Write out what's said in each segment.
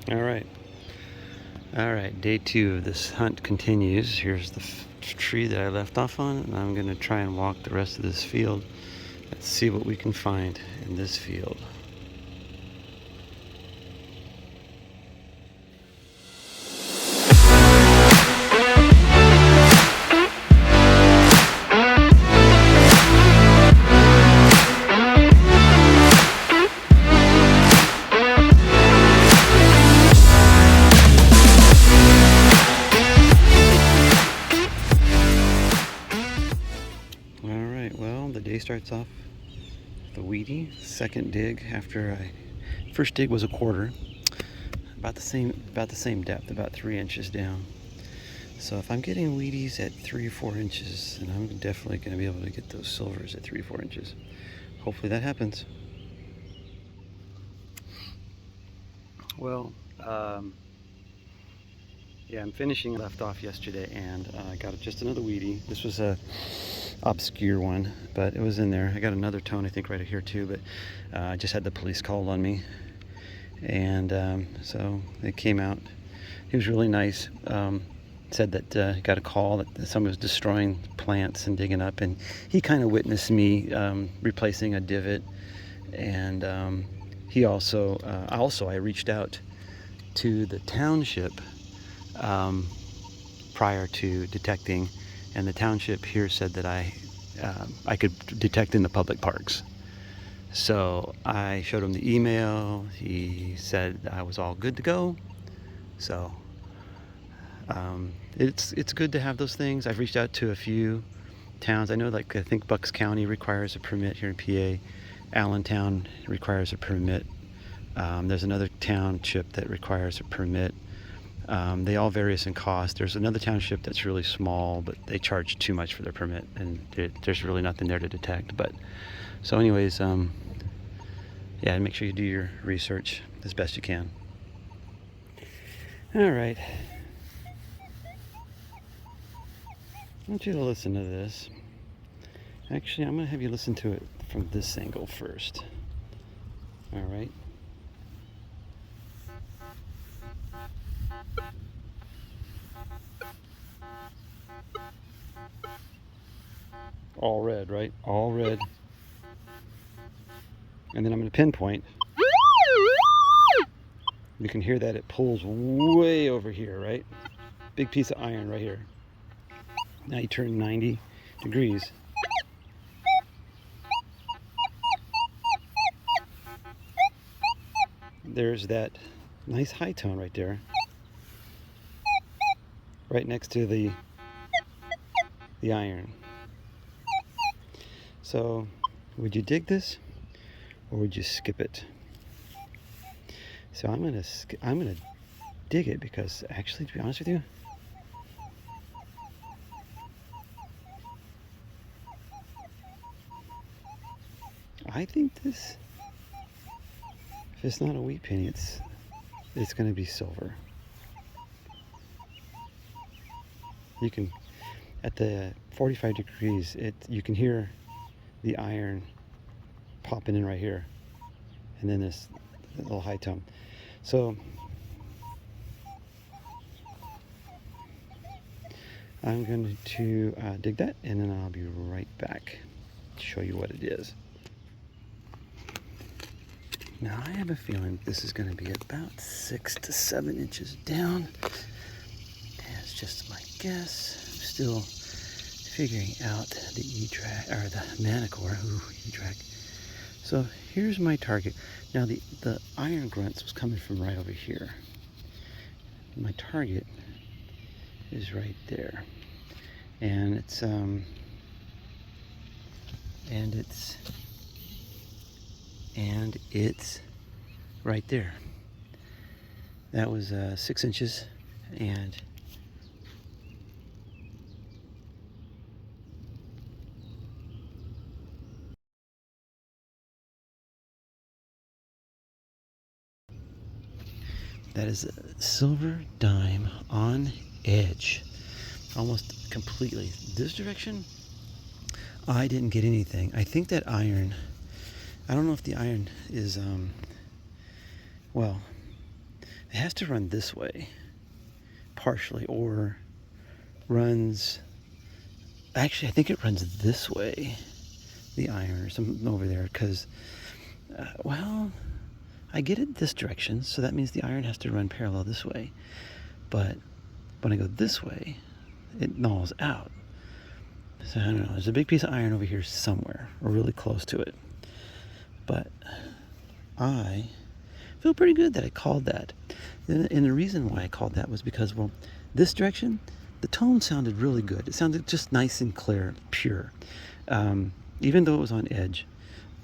All right, day 2 of this hunt continues. Here's the tree that I left off on, and I'm going to try and walk the rest of this field. Let's see what we can find in this field. The day starts off with a weedy. Second dig after first dig was a quarter, about the same depth, about 3 inches down. So if I'm getting weedies at 3 or 4 inches, then I'm definitely going to be able to get those silvers at 3 or 4 inches. Hopefully that happens. Well, yeah, I'm finishing left off yesterday, and I got just another weedy. This was a obscure one, but it was in there. I got another tone, I think, right here too, but I just had the police called on me, and so they came out. He was really nice. Said that he got a call that someone was destroying plants and digging up, and he kind of witnessed me replacing a divot, and he also I reached out to the township prior to detecting, and the township here said that I could detect in the public parks. So I showed him the email. He said I was all good to go. So it's good to have those things. I've reached out to a few towns. I know, I think Bucks County requires a permit here in PA. Allentown requires a permit. There's another township that requires a permit. They all vary in cost. There's another township that's really small, but they charge too much for their permit, and there's really nothing there to detect. But so, anyways, yeah, make sure you do your research as best you can. All right. I want you to listen to this. Actually, I'm going to have you listen to it from this angle first. All right. All red, right? All red. And then I'm going to pinpoint. You can hear that it pulls way over here, right? Big piece of iron right here. Now you turn 90 degrees. There's that nice high tone right there, right next to the iron. So would you dig this, or would you skip it? So I'm gonna dig it, because actually, to be honest with you, I think this, if it's not a wheat penny, it's gonna be silver. You can, at the 45 degrees, you can hear the iron popping in right here, and then this little high tone. So I'm going to dig that, and then I'll be right back to show you what it is. Now I have a feeling this is going to be about 6 to 7 inches down. It's just my guess. I'm still figuring out the E-trac, or the Manticore. Ooh, E-trac. So here's my target. Now the iron grunts was coming from right over here. My target is right there, and it's right there. That was 6 inches, and that is a silver dime on edge, almost completely. This direction, I didn't get anything. I think that iron, I don't know if the iron is, well, it has to run this way, partially, or runs, actually I think it runs this way, the iron or something over there, because, well, I get it this direction, so that means the iron has to run parallel this way, but when I go this way, it gnaws out. So I don't know, there's a big piece of iron over here somewhere, or really close to it. But I feel pretty good that I called that. And the reason why I called that was because, well, this direction, the tone sounded really good. It sounded just nice and clear, pure. Even though it was on edge.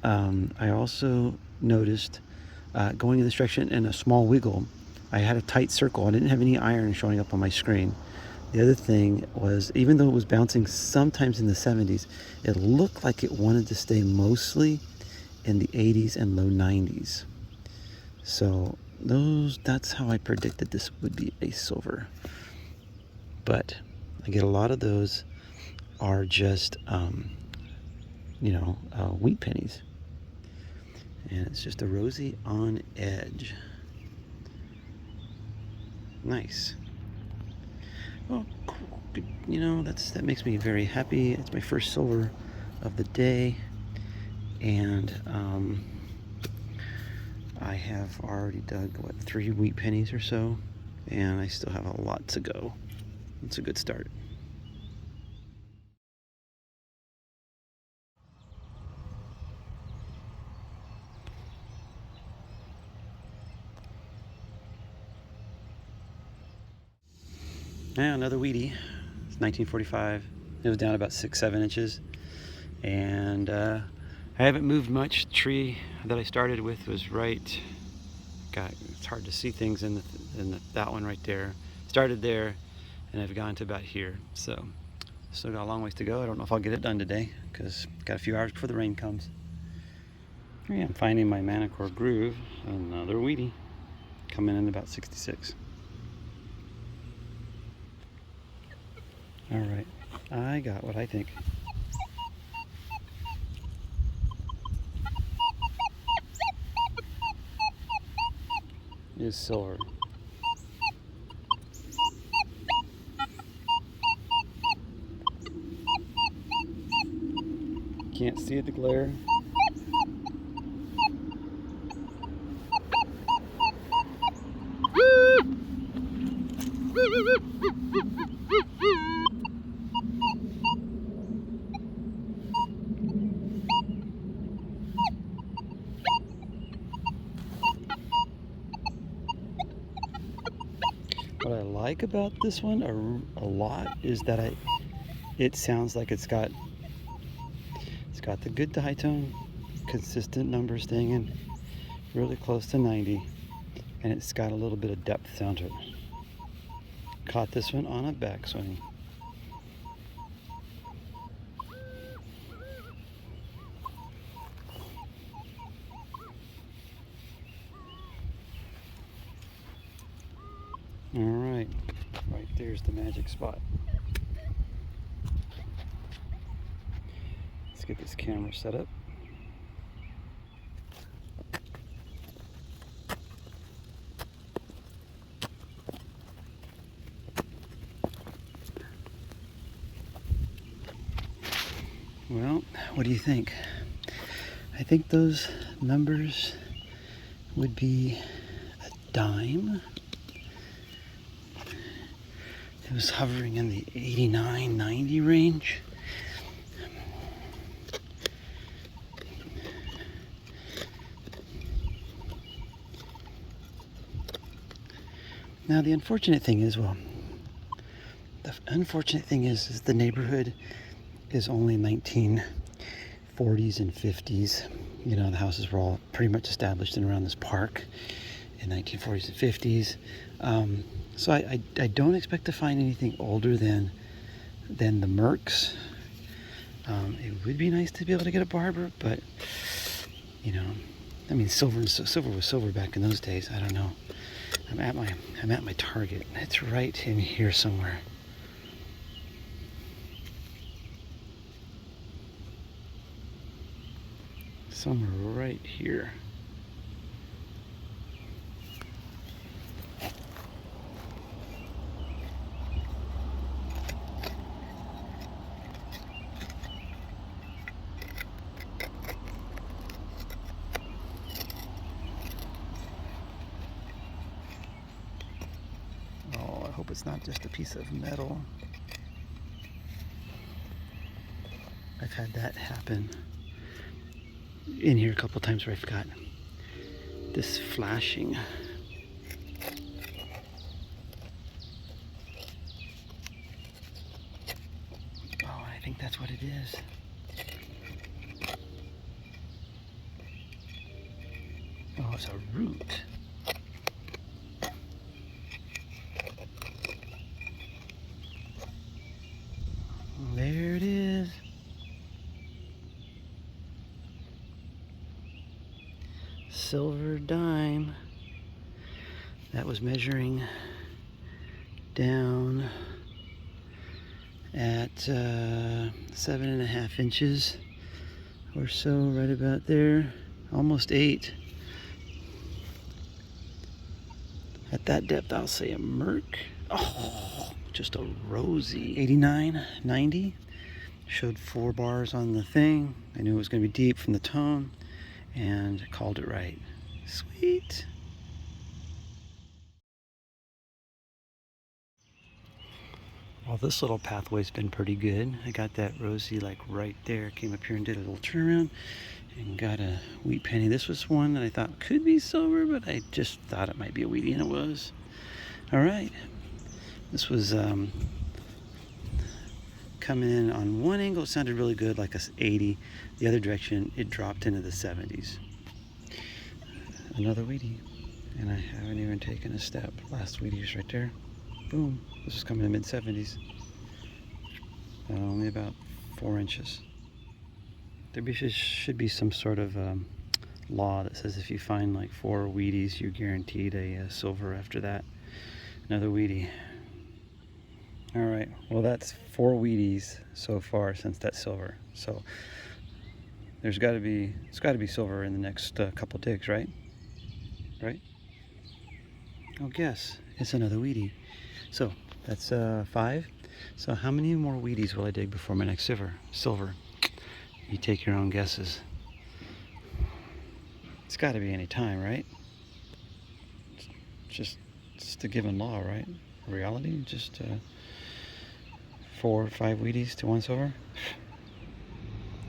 I also noticed going in this direction in a small wiggle, I had a tight circle. I didn't have any iron showing up on my screen. The other thing was, even though it was bouncing sometimes in the 70s, it looked like it wanted to stay mostly in the 80s and low 90s. So that's how I predicted this would be a silver. But I get a lot of those are just, wheat pennies. And it's just a rosy on edge. Nice. Well, that makes me very happy. It's my first silver of the day, and I have already dug 3 wheat pennies or so, and I still have a lot to go. It's a good start. Yeah, another weedy. It's 1945. It was down about 6-7 inches, and I haven't moved much. The tree that I started with was right. God, it's hard to see things in that one right there. Started there, and I've gone to about here. So still got a long ways to go. I don't know if I'll get it done today because got a few hours before the rain comes. Here I am finding my Manticore groove. Another weedy coming in about 66. All right, I got what I think is silver. Can't see it, the glare. What I like about this one a lot is that it sounds like it's got the good to high tone, consistent numbers staying in really close to 90, and it's got a little bit of depth sound to it. Caught this one on a backswing. All right, right there's the magic spot. Let's get this camera set up. Well, what do you think? I think those numbers would be a dime. It was hovering in the 89, 90 range. Now the unfortunate thing is, the neighborhood is only 1940s and 50s. You know, the houses were all pretty much established in around this park in 1940s and 50s. So I don't expect to find anything older than the Mercs. It would be nice to be able to get a barber, but silver was silver back in those days. I don't know. I'm at my target. It's right in here somewhere. Somewhere right here. it's not just a piece of metal. I've had that happen in here a couple times where I've got this flashing. Oh, I think that's what it is. Oh, it's a root. There it is. Silver dime. That was measuring down at 7.5 inches or so, right about there. Almost 8. At that depth, I'll say a merc. Oh, just a rosy. 89, 90. Showed 4 bars on the thing. I knew it was going to be deep from the tone, and called it right. Sweet. Well, this little pathway's been pretty good. I got that rosy like right there. Came up here and did a little turnaround and got a wheat penny. This was one that I thought could be silver, but I just thought it might be a wheatie, and it was. All right. This was coming in on one angle. It sounded really good, like a 80. The other direction, it dropped into the 70s. Another wheatie, and I haven't even taken a step. Last wheatie is right there. Boom. This is coming in mid-70s. Only about 4 inches. There should be some sort of law that says if you find like 4 wheaties, you're guaranteed a silver after that. Another wheatie. All right, well that's 4 wheaties so far since that silver. So it's got to be silver in the next couple digs, right? Right? Oh, guess it's another wheatie. So that's 5. So how many more wheaties will I dig before my next silver? You take your own guesses. It's got to be any time, right? Just a given law, right? Reality, just 4 or 5 wheaties to 1 silver.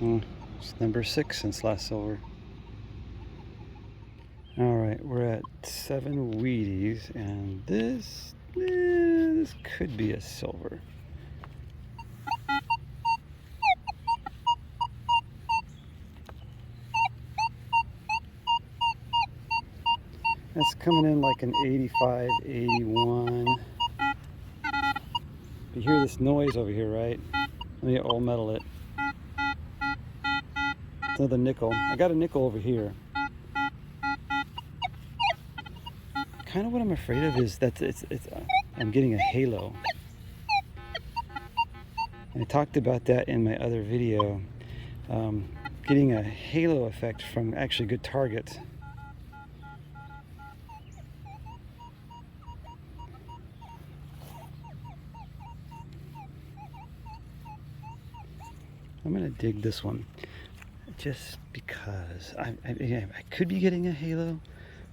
It's number 6 since last silver. All right, we're at 7 wheaties, and this could be a silver. That's coming in like an 85, 81. You hear this noise over here, right? Let me all metal it. It's another nickel. I got a nickel over here. Kind of what I'm afraid of is that I'm getting a halo. And I talked about that in my other video. Getting a halo effect from actually good targets. I'm gonna dig this one just because I could be getting a halo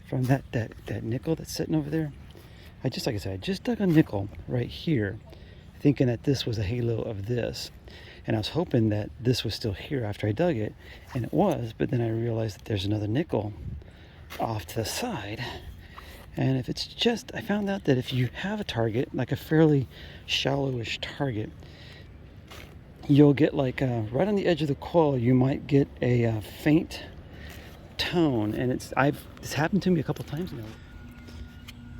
from that nickel that's sitting over there. Like I said, I just dug a nickel right here, thinking that this was a halo of this, and I was hoping that this was still here after I dug it, and it was. But then I realized that there's another nickel off to the side, and if it's just, I found out that if you have a target, like a fairly shallowish target, you'll get like right on the edge of the coil, you might get a faint tone, and it's happened to me a couple times now.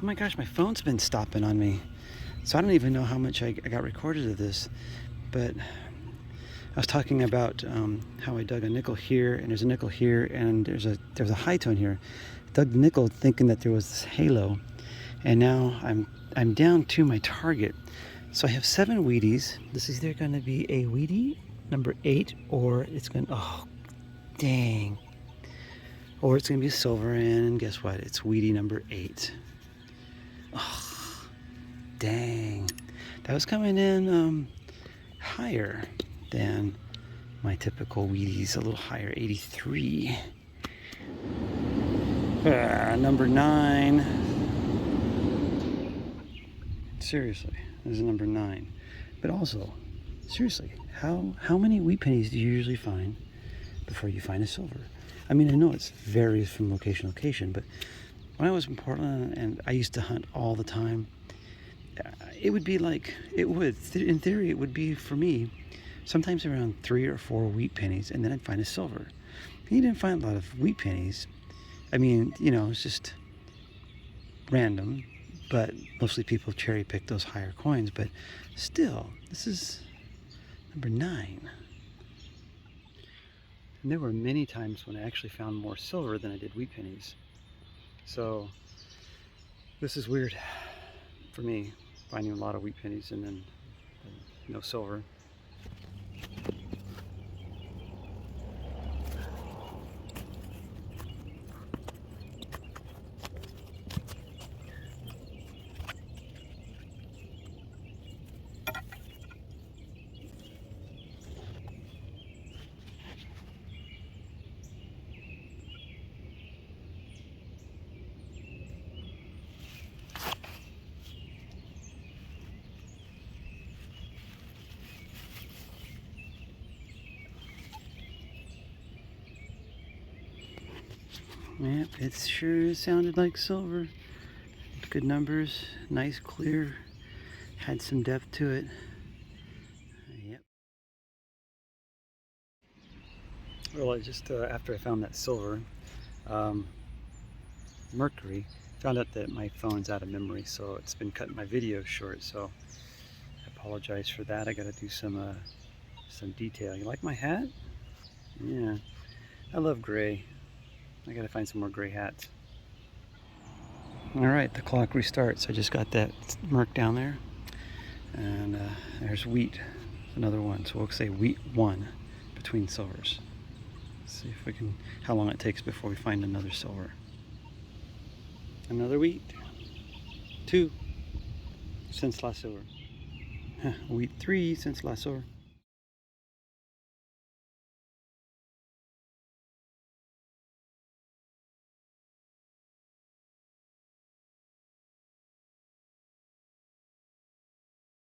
Oh my gosh, my phone's been stopping on me, so I don't even know how much I got recorded of this. But I was talking about how I dug a nickel here, and there's a nickel here, and there's a high tone here. Dug the nickel thinking that there was this halo, and now I'm down to my target. So I have 7 wheaties. This is either going to be a wheatie number 8, or it's going to, oh, dang. Or it's going to be a silver, and guess what? It's wheatie number 8. Oh, dang. That was coming in higher than my typical wheaties, a little higher, 83. Number 9. Seriously, this is number 9. But also, seriously, how many wheat pennies do you usually find before you find a silver? I mean, I know it varies from location to location, but when I was in Portland and I used to hunt all the time, it would be like, in theory, it would be for me, sometimes around 3 or 4 wheat pennies, and then I'd find a silver. And you didn't find a lot of wheat pennies. I mean, it's just random, but mostly people cherry pick those higher coins. But still, this is number 9. And there were many times when I actually found more silver than I did wheat pennies. So this is weird for me, finding a lot of wheat pennies and then no silver. Yep, it sure sounded like silver. Good numbers, nice, clear, had some depth to it. Yep. Well, I just after I found that silver, mercury, found out that my phone's out of memory, so it's been cutting my video short. So I apologize for that. I got to do some detail. You like my hat? Yeah, I love gray. I gotta find some more gray hats. All right, the clock restarts. I just got that merc down there, and there's wheat, another one. So we'll say wheat 1 between silvers. Let's see if we can, how long it takes before we find another silver. Another wheat, 2 since last silver. Wheat 3 since last silver.